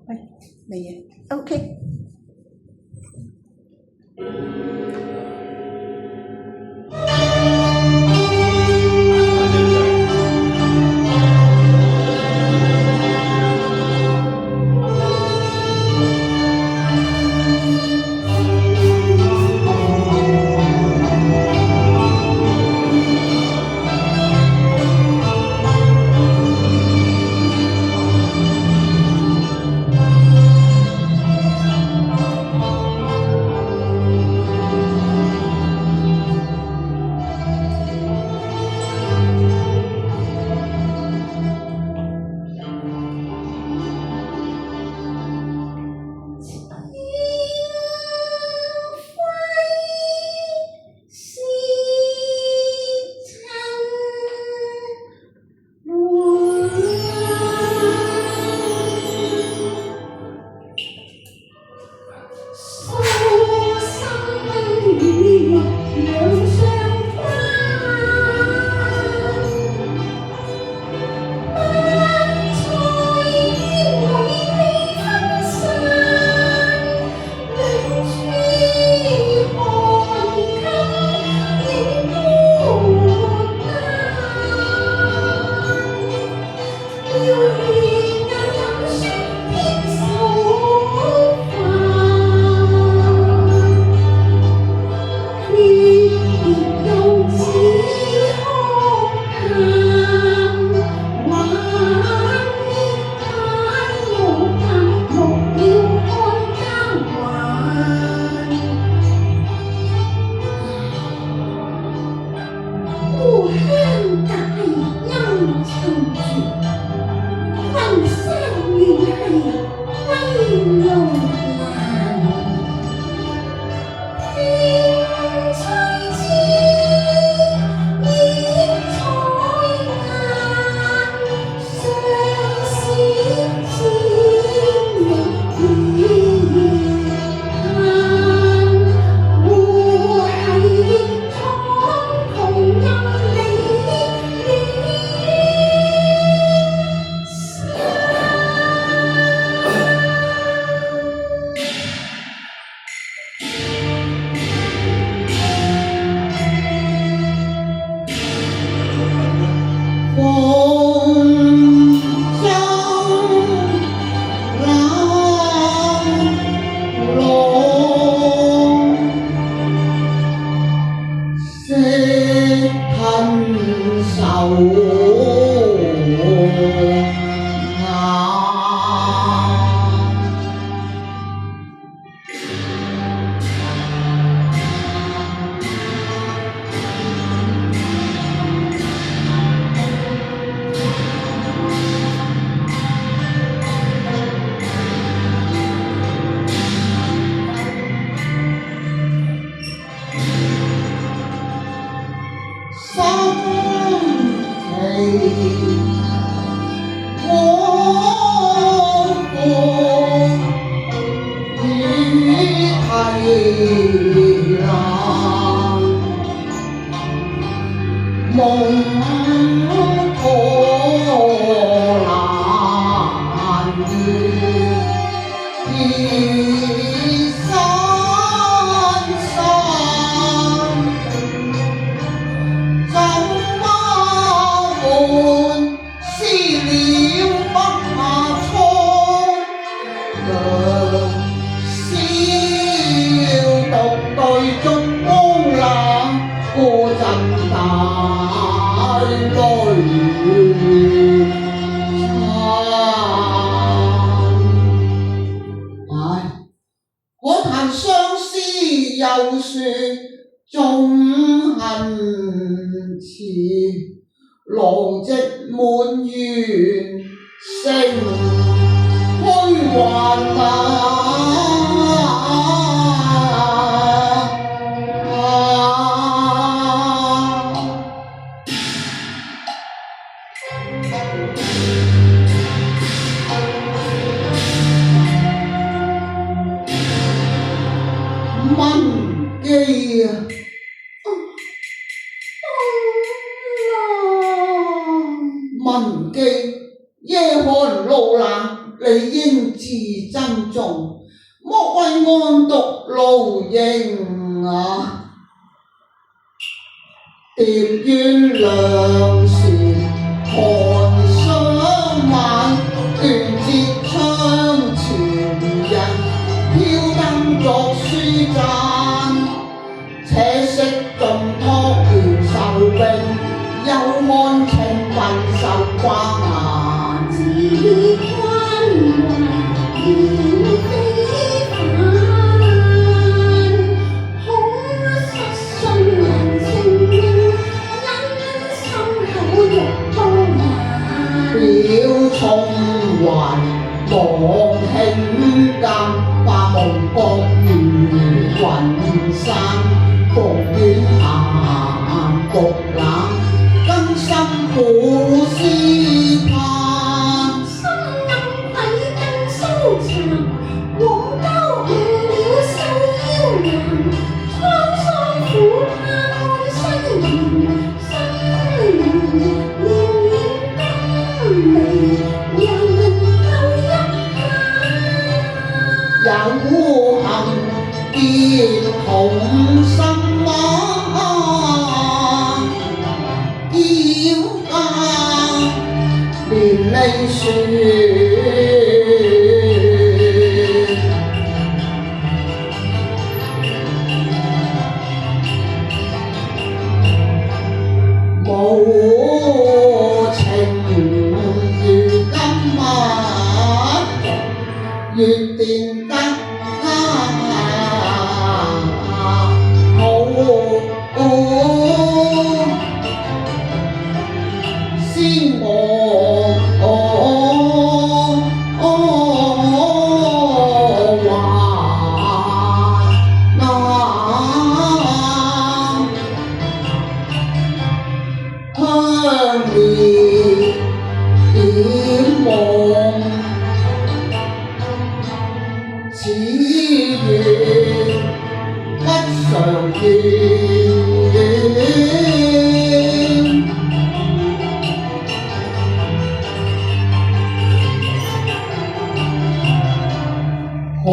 喂，未嘅，OK。文記夜看路冷，理應自珍重，莫為安獨露營啊！蝶怨良時寒霜晚，斷節窗前人挑燈作書讚。且惜盡託了壽命，休安清貧受關顏。自關懷言非凡，恐失信人情命，因心口欲多難。表衷懷望輕鑑，化夢覺如雲散。復遠行獨冷，更深苦思盼。心暗愧更蘇殘，往交誤了受邀難。滄桑苦他安西緣，心緣念念甘微，人夠一下。有幸結同心啊，要家連理説。無情如今月電燈先我還香烈點望，此緣不常見。何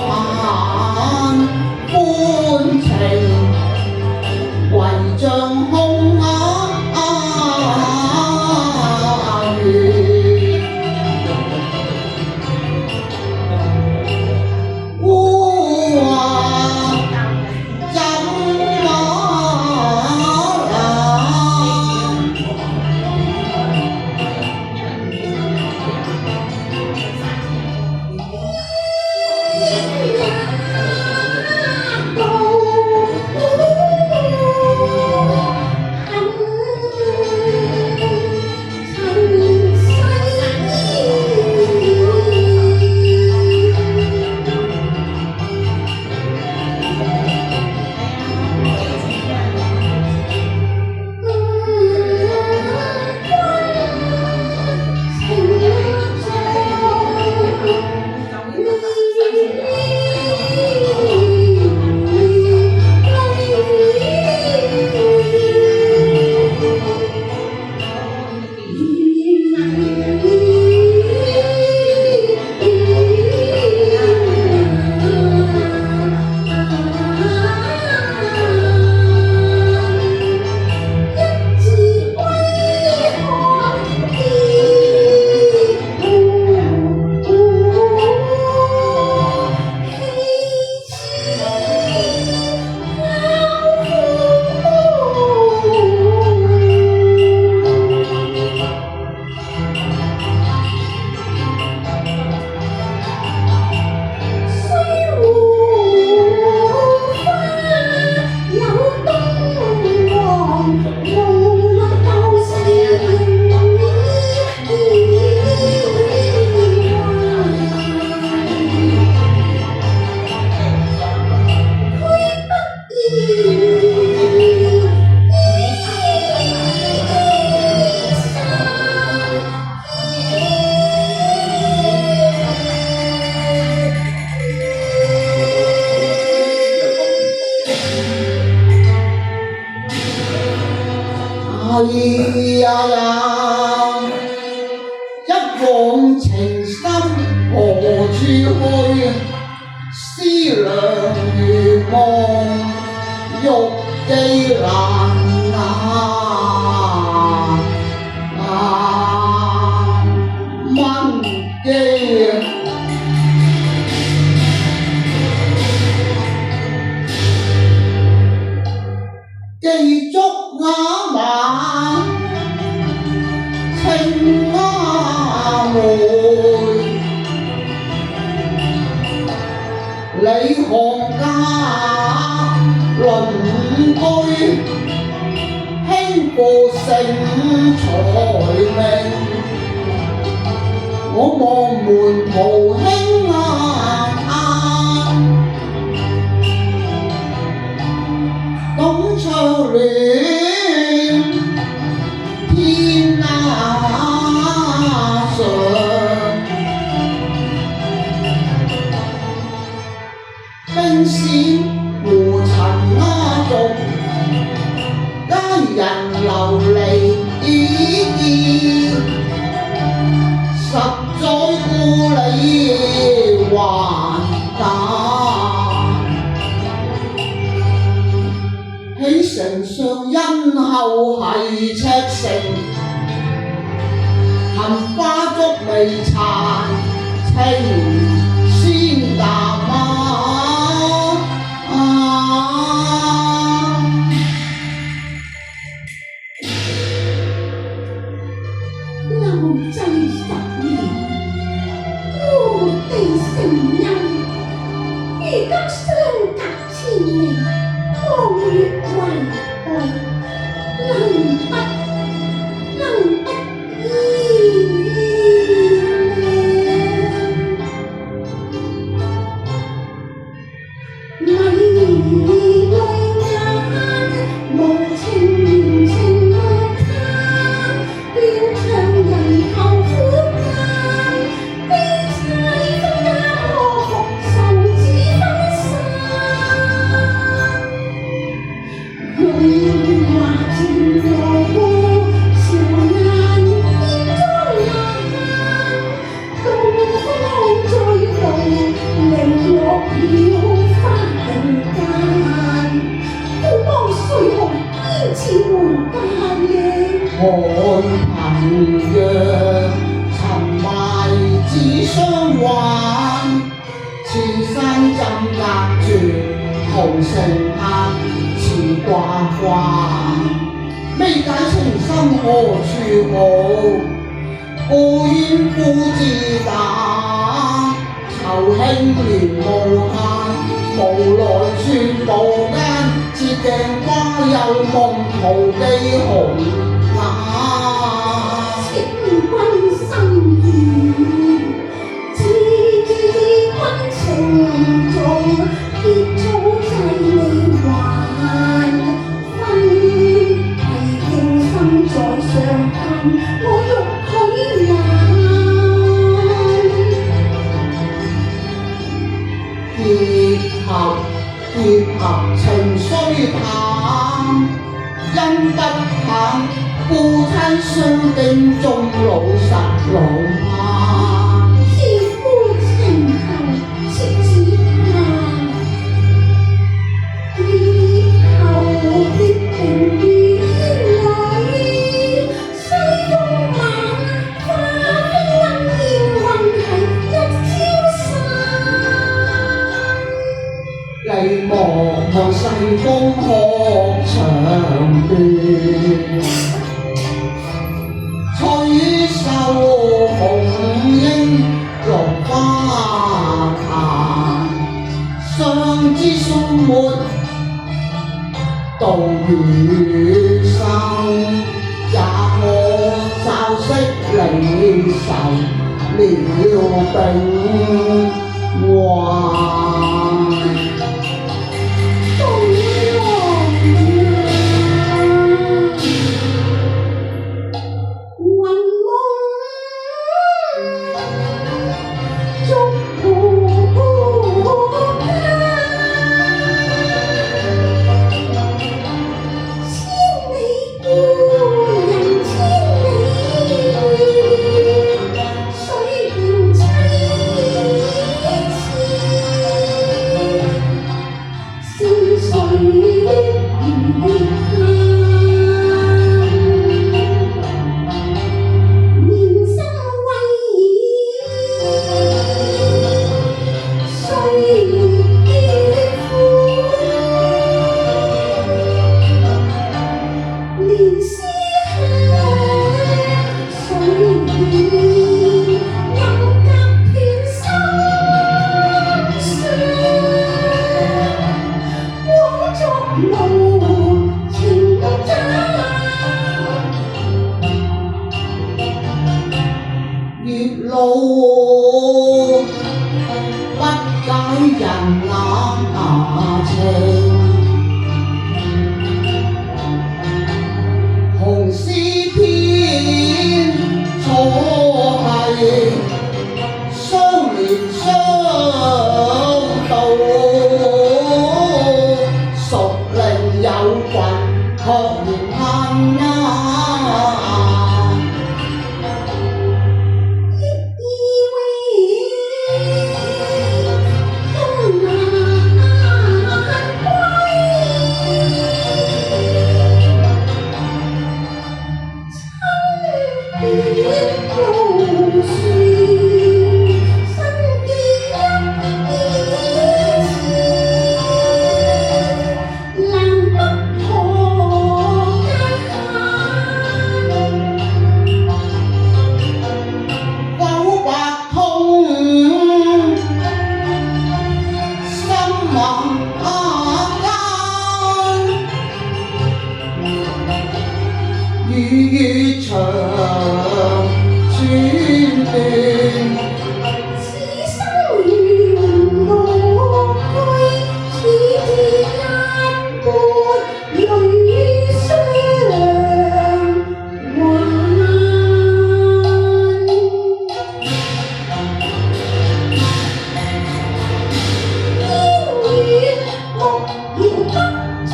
限歡情，唯像空月。烏話怎如夢，玉肌蘭蚊肌。記足雅馬青丫妹，李行家鄰居，興富盛財命，我望門徒興董卓戀天上，兵士胡塵族，佳人流離已見，十載故里還簡。喺城上因後係赤城，杏花竹未殘，情先淡流祭10年，故地成憂。如今相隔千里，光月為歸，能不依戀？迷淚眼，無情情愛他，斷腸人後苦間，悲妻分家破復仇只分散。榮華漸模糊，笑顏變莊嚴，東方再度零落了花人間，孤芳雖紅煙似換白影。看貧弱沉迷只相還，前山浸隔住紅城客似掛掛，未解情深何處好？故怨夫自打，酬興憐無限，無奈寸步間，折鏡花又夢途記紅請君心意，知君情重，結草際未還分，係驚心在上限，我欲許難。結合情雖淡，因不淡，夫妻相敬終老實老怕。知夫情後妾只怕，以後必定與女，西風晚花飛鶯燕運係一朝散。黎望向西風學長斷，吹繡紅英落花壇，相知終沒道餘生，也可嘲惜離愁了丙還。不解人那情。紅絲篇錯係相連相導，熟令有群確然恨雨長轉斷，此生緣無歸，此志一般淚相還。煙雨木搖得菜，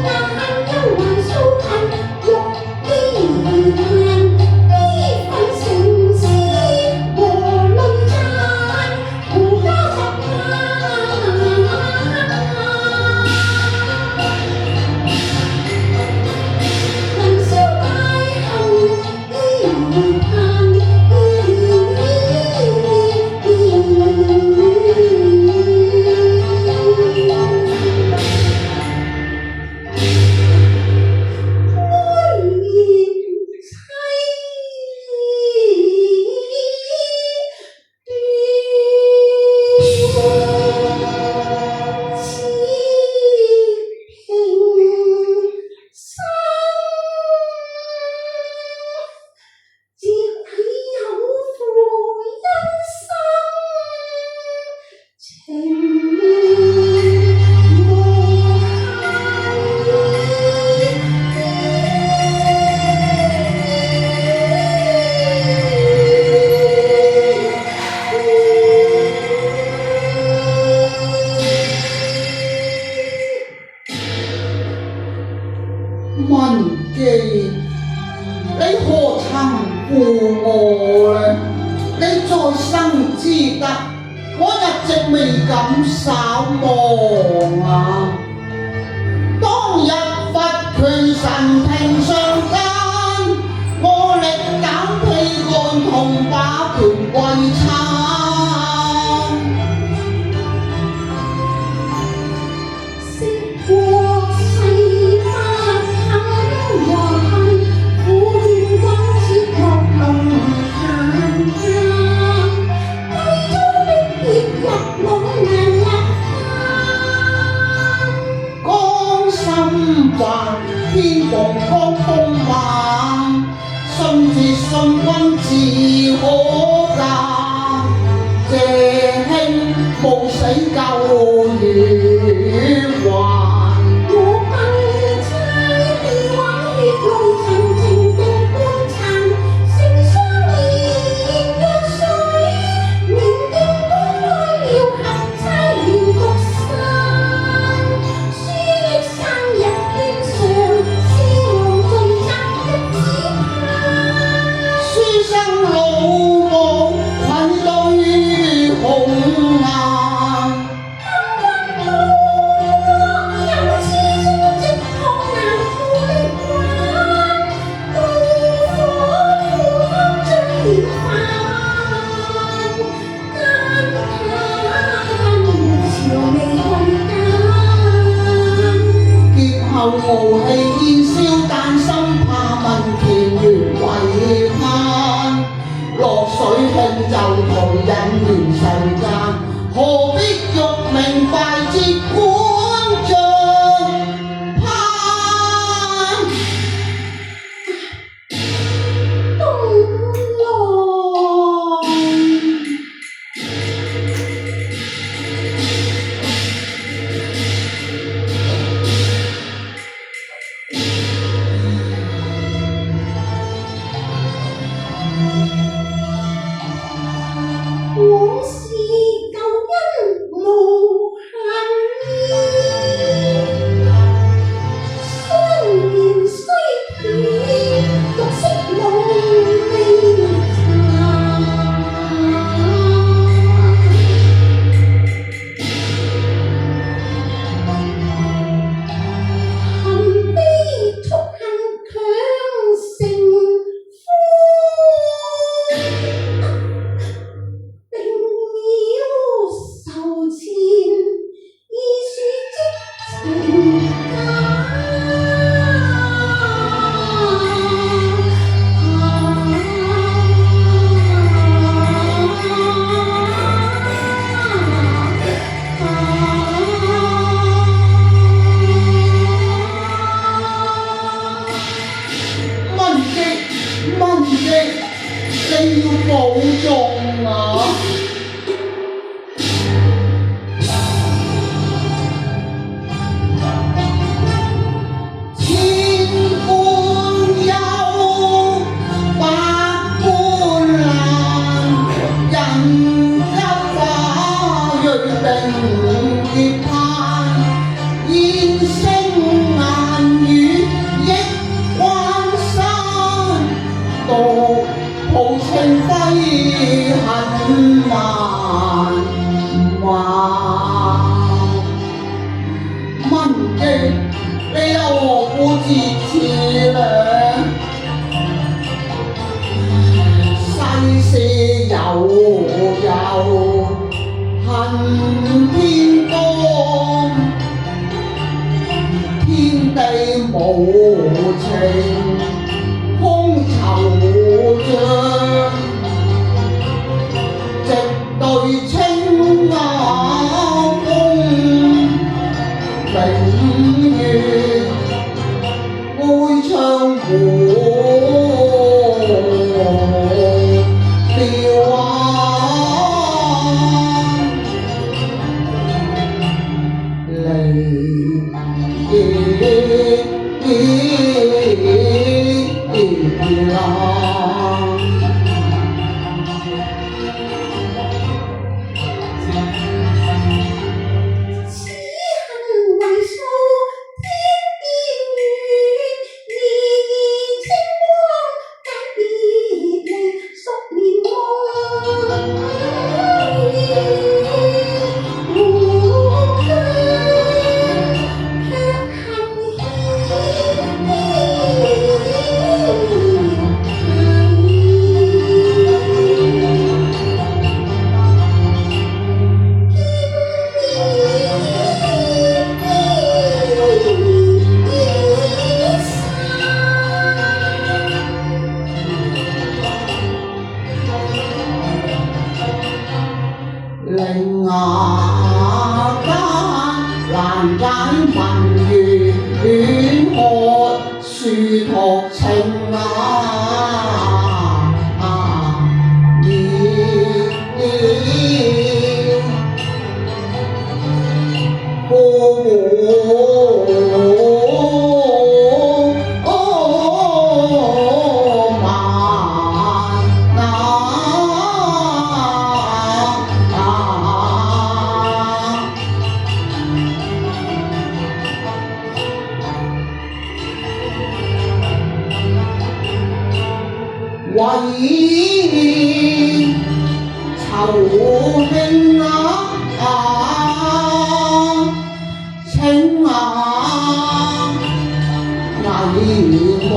但憂患數恨。文記，你何曾負我呢？你再生之德，我一直未敢稍忘啊！當日佛權神庭上間，我力減披幹同把權歸參。天逢江風猛，信自信君自可鑑。謝兄冒死救與還，我更差地挽血淚沉情定半殘，成雙面若水，明鏡公開了合妻連獨身，書憶生日經常。書生老母愧對紅顏，今君有此中即學難開關，怒火苦香將了飯，間嘆朝未歸間。劫後傲氣煙消，但心怕問田園遺憾。落水輕就同引緣世間，何必欲明快捷管着攀？東來世悠悠，恨天高，天地無情，空惆悵，直對青瓦風，明月會唱湖調此恨為數天邊遠，年年清光解別離，宿眠夢。胡鈴芽間難解文月戀渴，樹託情為酬興請危望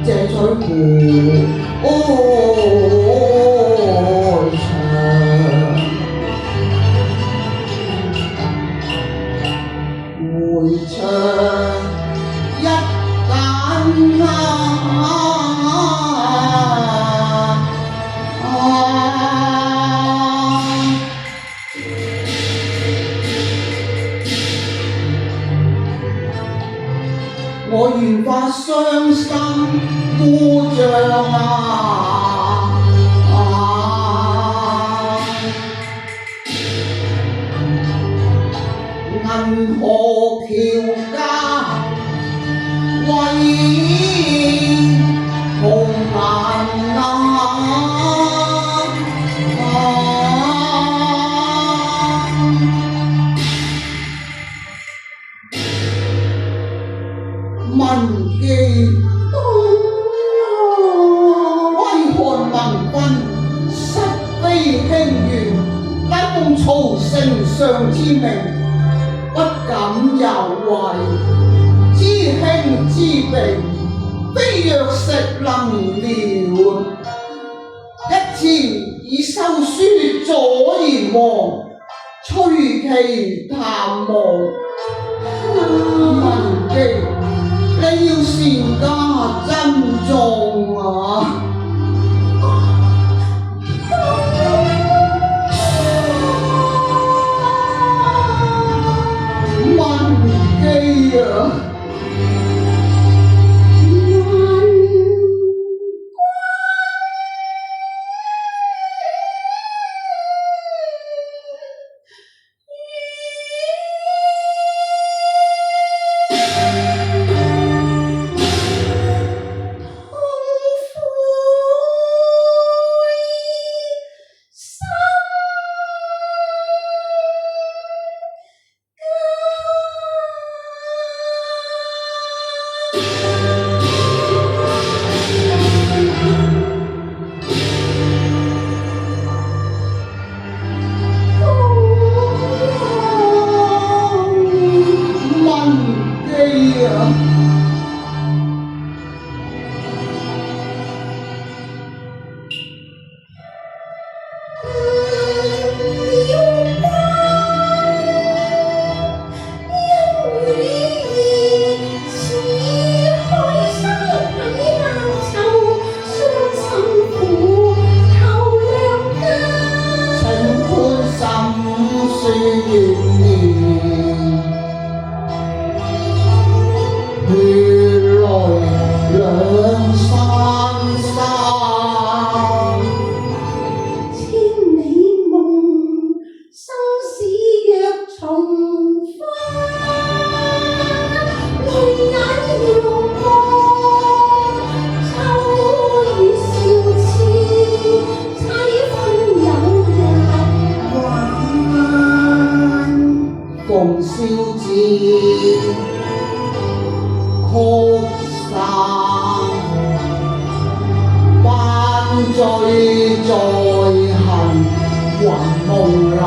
這取湖長，回腸一揀我願化傷心故障銀河橋家為紅顏文記威漢盟軍，實非輕緣，乃奉曹丞相之命，不敢有違。知兄知病，非藥石能療。一次以修書左賢王，催其探望。文記，你要善加珍重文記山山。千里夢，生死若重花，淚眼遙望，秋雨笑痴，凄風有日還。鳳簫節，曲散，班醉在行雲霧冷。